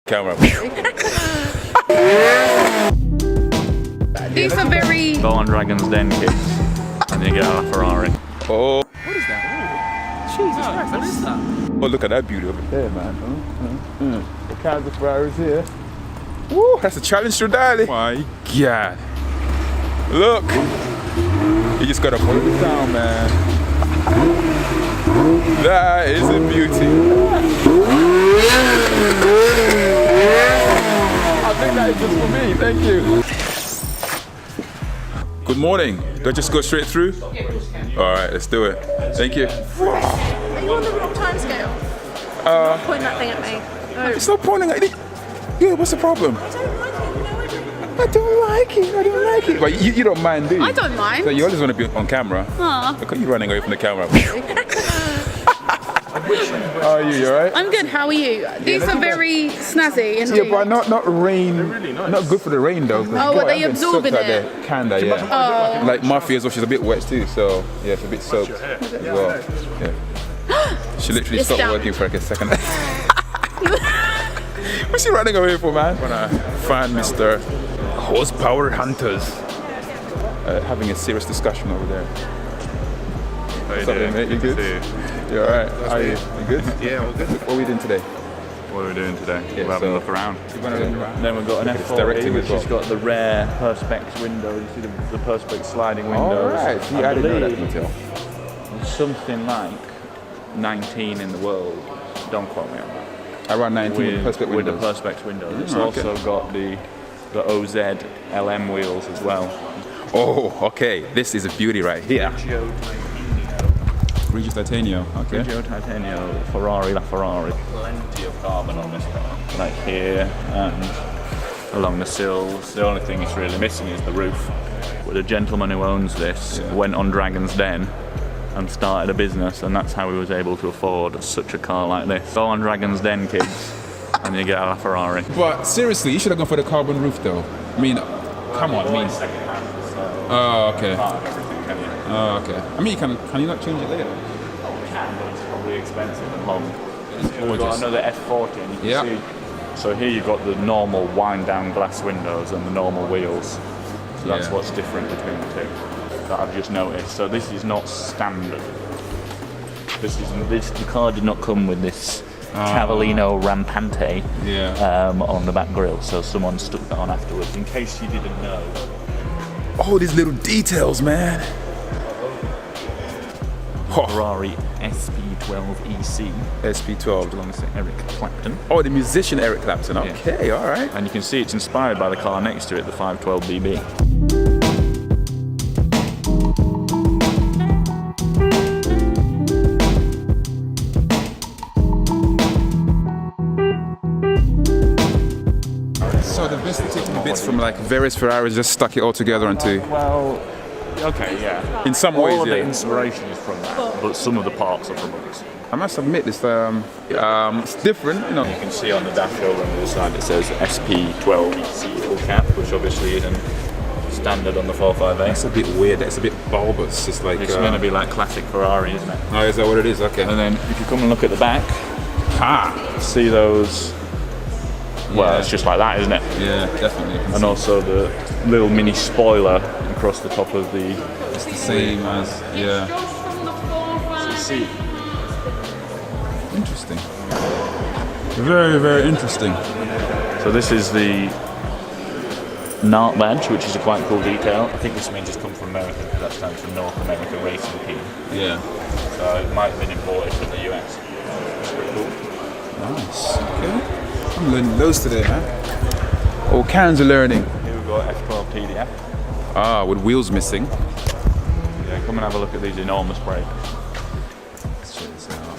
camera. These are very... Go on Dragon's Den, kids, and you get a Ferrari. Oh. What is that? Jesus Christ, what is that? Oh, look at that beauty over there, man. The kinds of Ferraris here. Woo, that's a challenge to die. My God. Look. You just gotta put it down, man. That is a beauty. I think that is just for me, thank you. Good morning. Do I just go straight through? Alright, let's do it. Thank you. Are you on the wrong time scale? Don't point that thing at me. No. It's not pointing at it. Yeah, what's the problem? I don't like it. I don't like it. But you don't mind, do you? I don't mind. So you always want to be on camera. Aww. Look at you running away from the camera. How are you? You alright? I'm good, how are you? These are very snazzy. Yeah, but not rain. really nice. Not good for the rain though. Oh, are they absorbing it? Kinda, yeah. Oh. Like Mafia as well, she's a bit wet too, so yeah, it's a bit soaked as well. Yeah. She literally stopped working for like a second. What's she running away for, man? Wanna find Mr. Horsepower Hunters having a serious discussion over there. What's up, mate? You good? You alright? Are you? You good? Yeah, all good. What are we doing today? What are we doing today? Yeah, We're having a look around. Then We've got an F40, which has got the rare Perspex window. You see the Perspex sliding windows. Alright, see, I didn't know that detail. There's something like 19 in the world. Don't quote me on that. Around 19 with With the windows. Perspex windows. It's okay. also got the OZ LM wheels as well. Oh, okay. This is a beauty right here. Grigio Titanio, okay. Grigio Titanio Ferrari LaFerrari. Plenty of carbon on this car. Like here and along the sills. The only thing it's really missing is the roof. But the gentleman who owns this went on Dragon's Den and started a business, and that's how he was able to afford such a car like this. Go on Dragon's Den, kids, and you get a LaFerrari. But seriously, you should have gone for the carbon roof though. I mean, come on, I mean. Oh, okay. Oh, okay. I mean, can you not change it later? But it's probably expensive and long. It's We've got gorgeous. another F40, and you can see. So here you've got the normal wind-down glass windows and the normal wheels. So that's what's different between the two that I've just noticed. So this is not standard. The car did not come with this Cavallino Rampante on the back grille. So someone stuck that on afterwards. In case you didn't know. Oh, these little details, man. Oh. Ferrari SP12 EC. SP12. Belongs to Eric Clapton. Oh, the musician Eric Clapton. Okay, all right. And you can see it's inspired by the car next to it, the 512 BB. So the best taking bits from like various Ferraris, just stuck it all together onto. Well, okay, yeah. In some All ways, of the yeah. inspiration is from that, but some of the parts are from others. I must admit, it's different, you know. You can see on the dash over on the other side it says SP12 EC all cap, which obviously isn't standard on the 458. That's a bit weird. That's a bit bulbous. It's like It's meant to be like classic Ferrari, isn't it? Oh, is that what it is? Okay. And then if you come and look at the back, see those. Well, it's just like that, isn't it? Yeah, definitely. And also the little mini spoiler across the top of the. It's the same as See. Interesting. Very, very interesting. So this is the NART badge, which is a quite cool detail. I think this means it's come from America, because that stands for North America Racing Team. Yeah. So it might have been imported from the US. It's pretty cool. Nice. Okay. I'm learning those today, man. All kinds of learning. Here we've got F12 TDF. Ah, with wheels missing. Yeah, come and have a look at these enormous brakes. Let's check this out.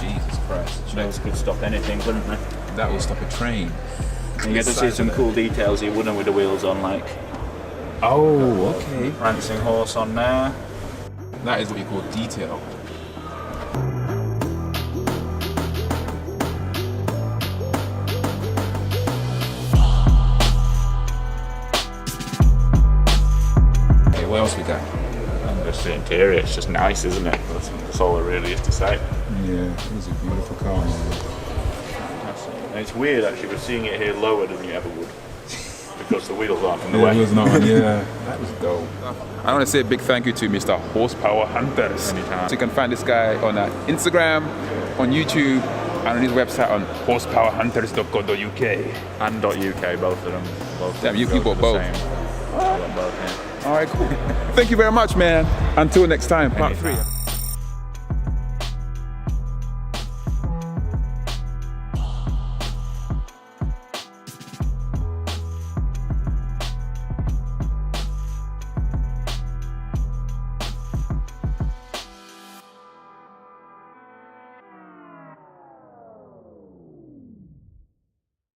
Jesus Christ. Those could stop anything, couldn't they? That will stop a train. You get to see some cool details you wouldn't with the wheels on, like Oh, okay. prancing horse on there. That is what you call detail. Okay, what else we got? And just the interior, it's just nice, isn't it? That's all there really is to say. Yeah, it was a beautiful car, man. And it's weird actually, we're seeing it here lower than you ever would. Because the wheels aren't in the Yeah, way. it was not. Yeah, that was dope. I want to say a big thank you to Mr. Horsepower Hunters. Anytime. So you can find this guy on Instagram, on YouTube, and on his website on horsepowerhunters.co.uk. And .uk, both of them. Damn, you go bought to the both. same. I got both, yeah. All right, cool. Thank you very much, man. Until next time, part Anytime. 3.